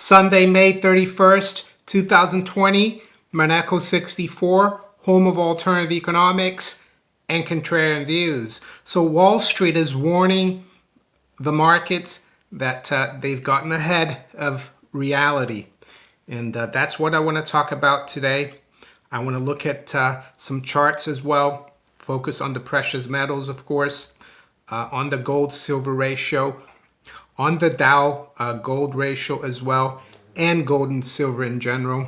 Sunday, May 31st, 2020, Maneco 64, home of alternative economics and contrarian views. So Wall Street is warning the markets that they've gotten ahead of reality. And that's what I want to talk about today. I want to look at some charts as well, focus on the precious metals, of course, on the gold-silver ratio, on the Dow Gold Ratio as well, and gold and silver in general.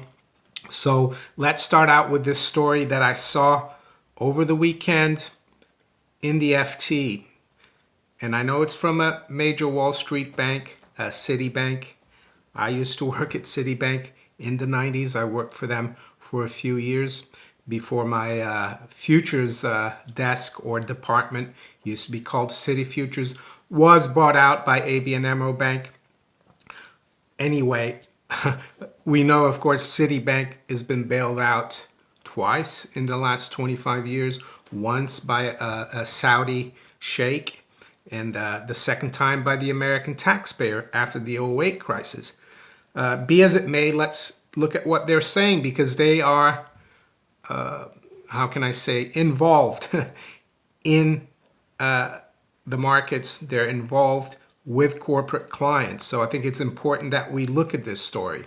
So let's start out with this story that I saw over the weekend in the FT. And I know it's from a major Wall Street bank, Citibank. I used to work at Citibank in the 90s. I worked for them for a few years before my futures desk or department, used to be called Citi Futures, was bought out by ABN AMRO Bank. Anyway, we know, of course, Citibank has been bailed out twice in the last 25 years, once by a Saudi sheikh, and the second time by the American taxpayer after the '08 crisis. Be as it may, let's look at what they're saying, because they are, how can I say, involved in the markets. They're involved with corporate clients. So I think it's important that we look at this story.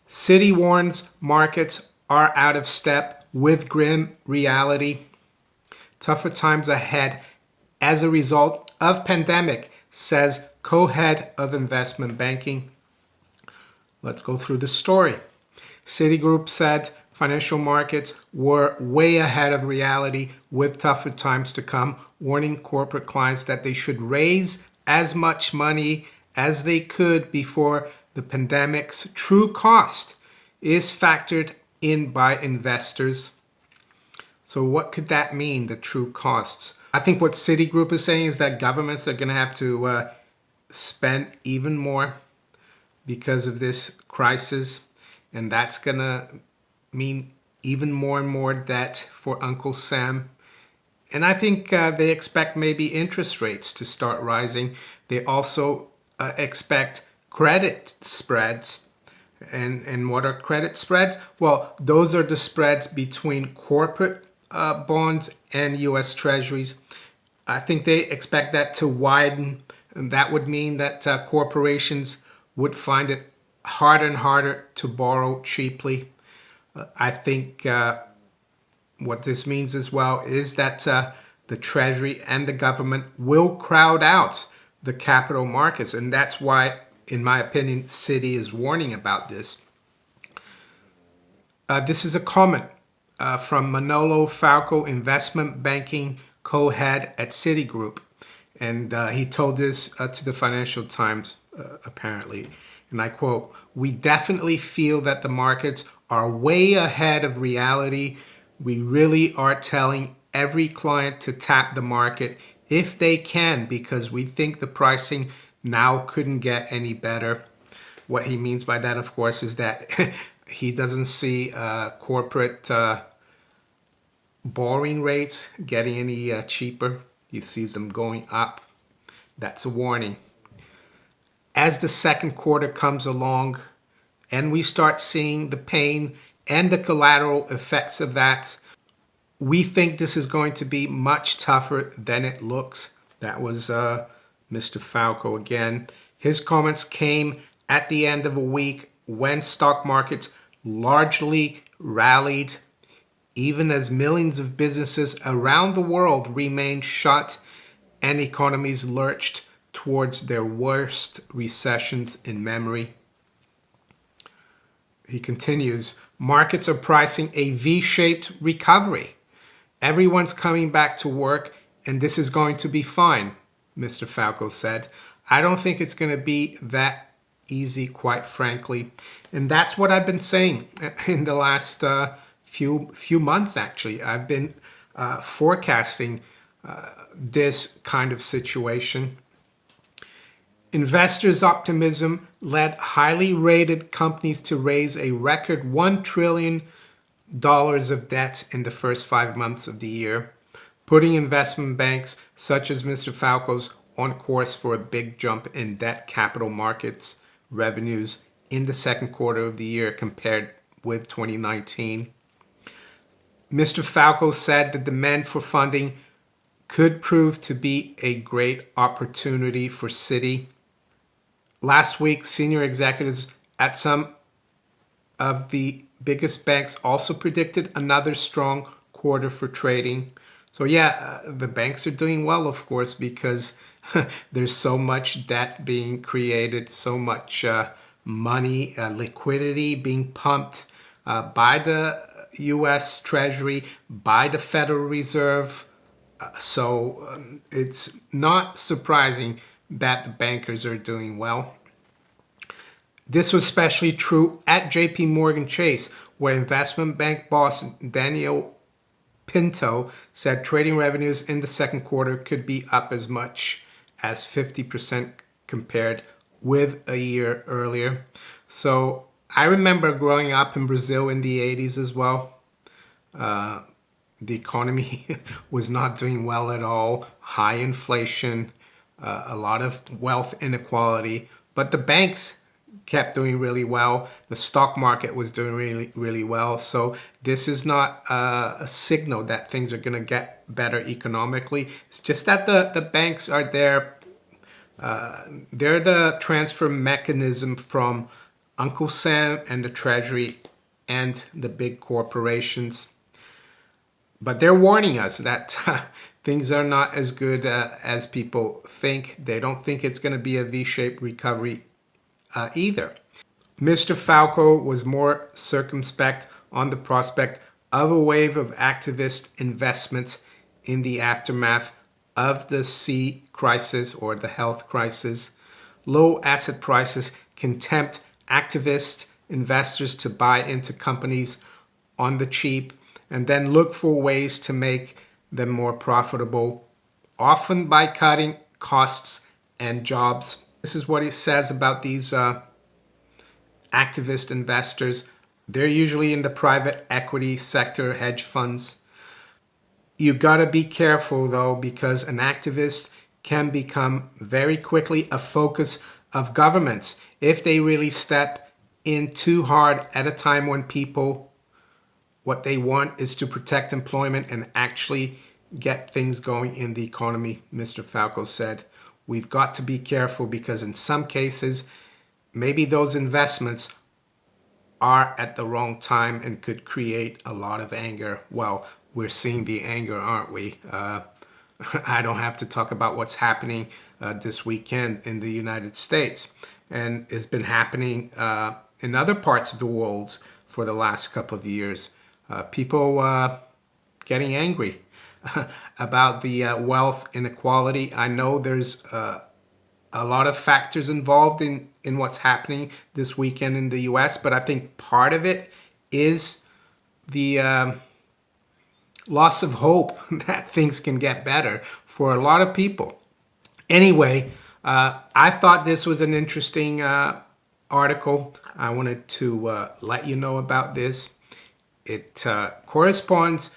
Citi warns markets are out of step with grim reality. Tougher times ahead as a result of pandemic, says co-head of investment banking. Let's go through the story. Citigroup said financial markets were way ahead of reality with tougher times to come, warning corporate clients that they should raise as much money as they could before the pandemic's true cost is factored in by investors. So what could that mean, the true costs? I think what Citigroup is saying is that governments are going to have to spend even more because of this crisis, and that's going to mean even more and more debt for Uncle Sam. And I think they expect maybe interest rates to start rising. They also expect credit spreads. And what are credit spreads? Well, those are the spreads between corporate bonds and U.S. Treasuries. I think they expect that to widen, and that would mean that corporations would find it harder and harder to borrow cheaply. I think what this means as well is that the Treasury and the government will crowd out the capital markets, and that's why, in my opinion, Citi is warning about this. This is a comment from Manolo Falco, investment banking co-head at Citigroup, and he told this to the Financial Times, apparently, and I quote, "We definitely feel that the markets are way ahead of reality. We really are telling every client to tap the market if they can, because we think the pricing now couldn't get any better." What he means by that, of course, is that he doesn't see corporate borrowing rates getting any cheaper. He sees them going up. That's a warning. As the second quarter comes along and we start seeing the pain and the collateral effects of that, we think this is going to be much tougher than it looks. That was Mr. Falco again. His comments came at the end of a week when stock markets largely rallied, even as millions of businesses around the world remained shut and economies lurched towards their worst recessions in memory. He continues, markets are pricing a V-shaped recovery. Everyone's coming back to work, and this is going to be fine, Mr. Falco said. I don't think it's going to be that easy, quite frankly. And that's what I've been saying in the last few months, actually. I've been forecasting this kind of situation. Investors' optimism led highly rated companies to raise a record $1 trillion of debt in the first 5 months of the year, putting investment banks such as Mr. Falco's on course for a big jump in debt capital markets revenues in the second quarter of the year compared with 2019. Mr. Falco said the demand for funding could prove to be a great opportunity for Citi. Last week, senior executives at some of the biggest banks also predicted another strong quarter for trading. So yeah, the banks are doing well, of course, because there's so much debt being created, so much money, liquidity being pumped by the U.S. Treasury, by the Federal Reserve. So it's not surprising that the bankers are doing well. This was especially true at JP Morgan Chase, where investment bank boss Daniel Pinto said trading revenues in the second quarter could be up as much as 50% compared with a year earlier. So I remember growing up in Brazil in the 80s as well. The economy was not doing well at all, high inflation, a lot of wealth inequality, but the banks kept doing really well. The stock market was doing really, really well. So this is not a signal that things are going to get better economically. It's just that the banks are there. They're the transfer mechanism from Uncle Sam and the Treasury and the big corporations. But they're warning us that things are not as good as people think. They don't think it's going to be a V-shaped recovery either. Mr. Falco was more circumspect on the prospect of a wave of activist investments in the aftermath of the sea crisis or the health crisis. Low asset prices can tempt activist investors to buy into companies on the cheap and then look for ways to make them more profitable, often by cutting costs and jobs. This is what it says about these activist investors. They're usually in the private equity sector, hedge funds. You gotta be careful though, because an activist can become very quickly a focus of governments if they really step in too hard at a time when what they want is to protect employment and actually get things going in the economy. Mr. Falco said, we've got to be careful because in some cases, maybe those investments are at the wrong time and could create a lot of anger. Well, we're seeing the anger, aren't we? I don't have to talk about what's happening this weekend in the United States, and it's been happening in other parts of the world for the last couple of years. People getting angry about the wealth inequality. I know there's a lot of factors involved in what's happening this weekend in the US, but I think part of it is the loss of hope that things can get better for a lot of people. Anyway, I thought this was an interesting article. I wanted to let you know about this. It corresponds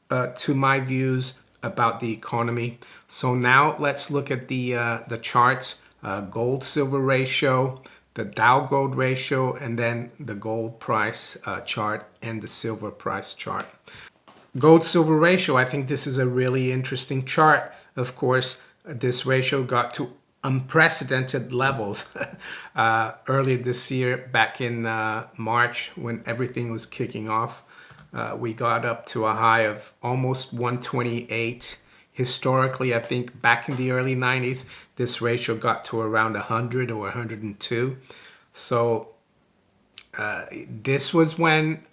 to my views about the economy. So now let's look at the charts, gold-silver ratio, the Dow Gold Ratio, and then the gold price chart and the silver price chart. Gold-silver ratio, I think this is a really interesting chart. Of course, this ratio got to unprecedented levels earlier this year, back in March, when everything was kicking off. We got up to a high of almost 128. Historically, I think back in the early 90s, this ratio got to around 100 or 102. So this was when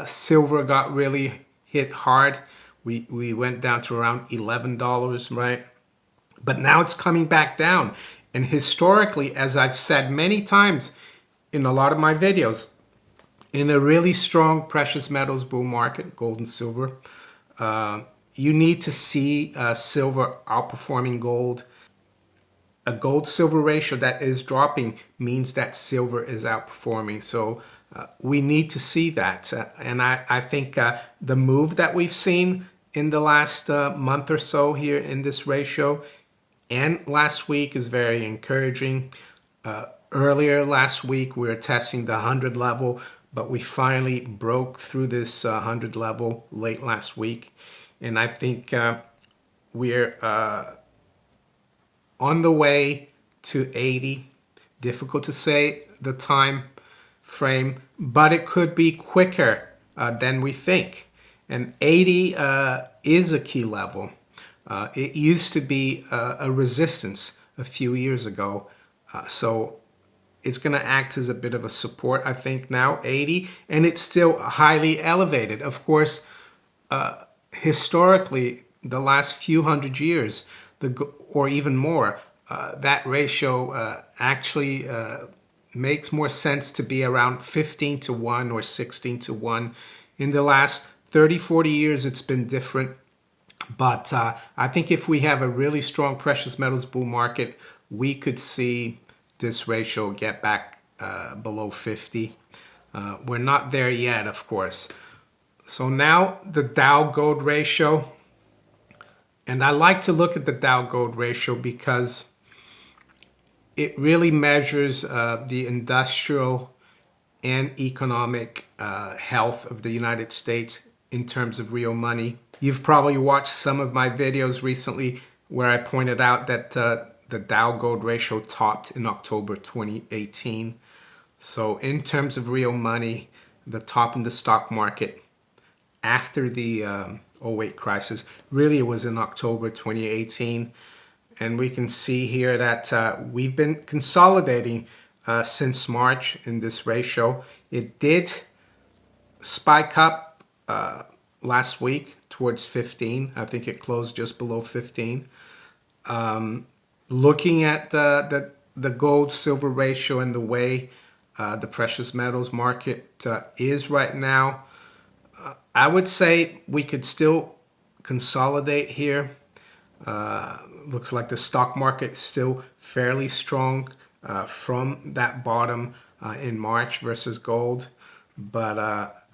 silver got really hit hard. We went down to around $11, right? But now it's coming back down. And historically, as I've said many times in a lot of my videos, in a really strong precious metals bull market, gold and silver, you need to see silver outperforming gold. A gold-silver ratio that is dropping means that silver is outperforming. So we need to see that. And I think the move that we've seen in the last month or so here in this ratio and last week is very encouraging. Earlier last week, we were testing the 100 level, but we finally broke through this 100 level late last week. And I think we're on the way to 80. Difficult to say the time frame, but it could be quicker than we think. And 80 is a key level. It used to be a resistance a few years ago. So it's going to act as a bit of a support, I think, now, 80. And it's still highly elevated. Of course, historically, the last few hundred years, or even more, that ratio actually makes more sense to be around 15 to 1 or 16 to 1. In the last 30, 40 years, it's been different. But I think if we have a really strong precious metals bull market, we could see this ratio get back below 50. We're not there yet, of course. So now the Dow Gold Ratio. And I like to look at the Dow Gold Ratio because it really measures the industrial and economic health of the United States in terms of real money. You've probably watched some of my videos recently where I pointed out that the Dow Gold Ratio topped in October 2018. So in terms of real money, the top in the stock market after the 08 crisis, really it was in October 2018. And we can see here that we've been consolidating since March in this ratio. It did spike up last week towards 15. I think it closed just below 15. Looking at the gold silver ratio and the way the precious metals market is right now, I would say we could still consolidate here. Looks like the stock market is still fairly strong from that bottom in March versus gold. But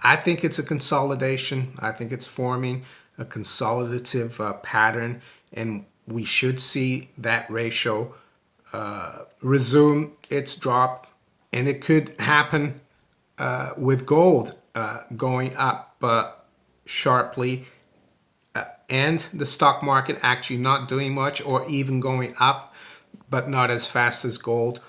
I think it's a consolidation. I think it's forming a consolidative pattern, and we should see that ratio resume its drop. And it could happen with gold going up sharply, and the stock market actually not doing much or even going up, but not as fast as gold.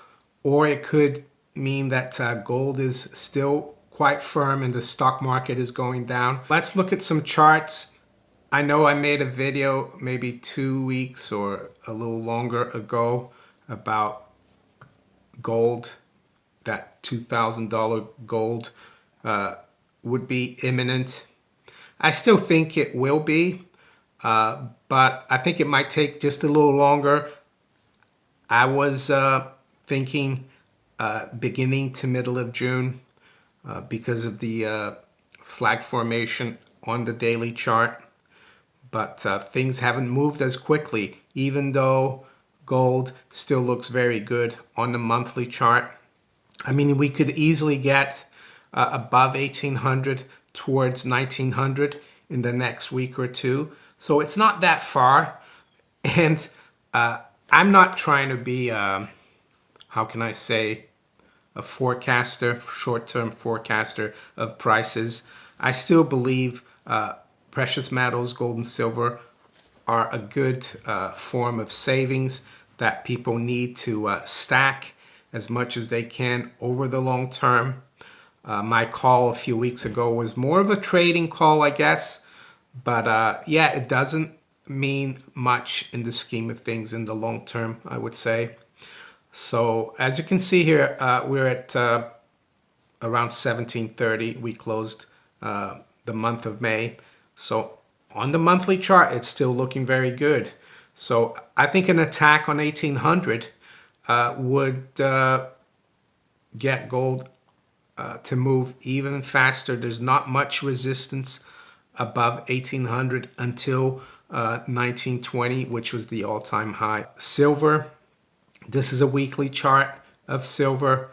Or it could mean that gold is still quite firm and the stock market is going down. Let's look at some charts. I know I made a video maybe 2 weeks or a little longer ago about gold, that $2,000 gold would be imminent. I still think it will be, but I think it might take just a little longer. I was thinking beginning to middle of June because of the flag formation on the daily chart. But things haven't moved as quickly, even though gold still looks very good on the monthly chart. I mean, we could easily get above 1800 towards 1900 in the next week or two. So it's not that far. And I'm not trying to be, how can I say, a forecaster, short-term forecaster of prices. I still believe precious metals, gold and silver, are a good form of savings that people need to stack as much as they can over the long term. My call a few weeks ago was more of a trading call, I guess. But yeah, it doesn't mean much in the scheme of things in the long term, I would say. So as you can see here, we're at around 1730. We closed the month of May. So on the monthly chart, it's still looking very good. So I think an attack on 1800 would get gold to move even faster. There's not much resistance above 1800 until 1920, which was the all-time high. Silver, this is a weekly chart of silver.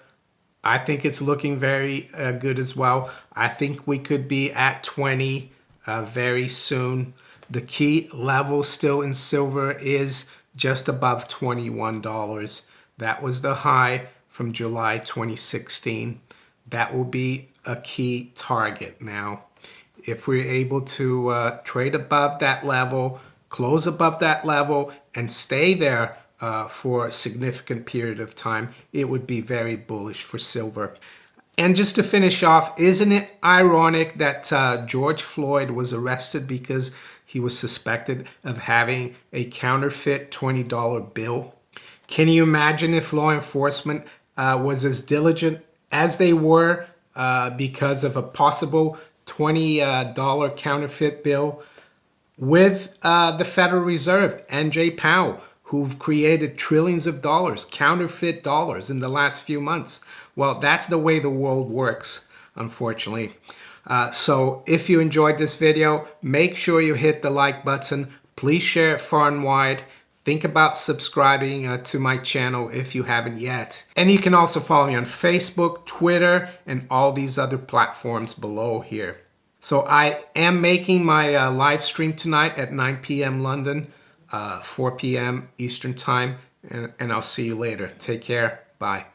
I think it's looking very good as well. I think we could be at 20 very soon. The key level still in silver is just above $21. That was the high from July 2016. That will be a key target. Now, if we're able to trade above that level, close above that level, and stay there for a significant period of time, it would be very bullish for silver. And just to finish off, isn't it ironic that George Floyd was arrested because he was suspected of having a counterfeit $20 bill? Can you imagine if law enforcement was as diligent as they were because of a possible $20 counterfeit bill with the Federal Reserve and Jay Powell, who've created trillions of dollars, counterfeit dollars in the last few months? Well, that's the way the world works, unfortunately. So if you enjoyed this video, make sure you hit the like button. Please share it far and wide. Think about subscribing to my channel if you haven't yet. And you can also follow me on Facebook, Twitter, and all these other platforms below here. So I am making my live stream tonight at 9 p.m. London, 4 p.m. Eastern Time, and I'll see you later. Take care. Bye.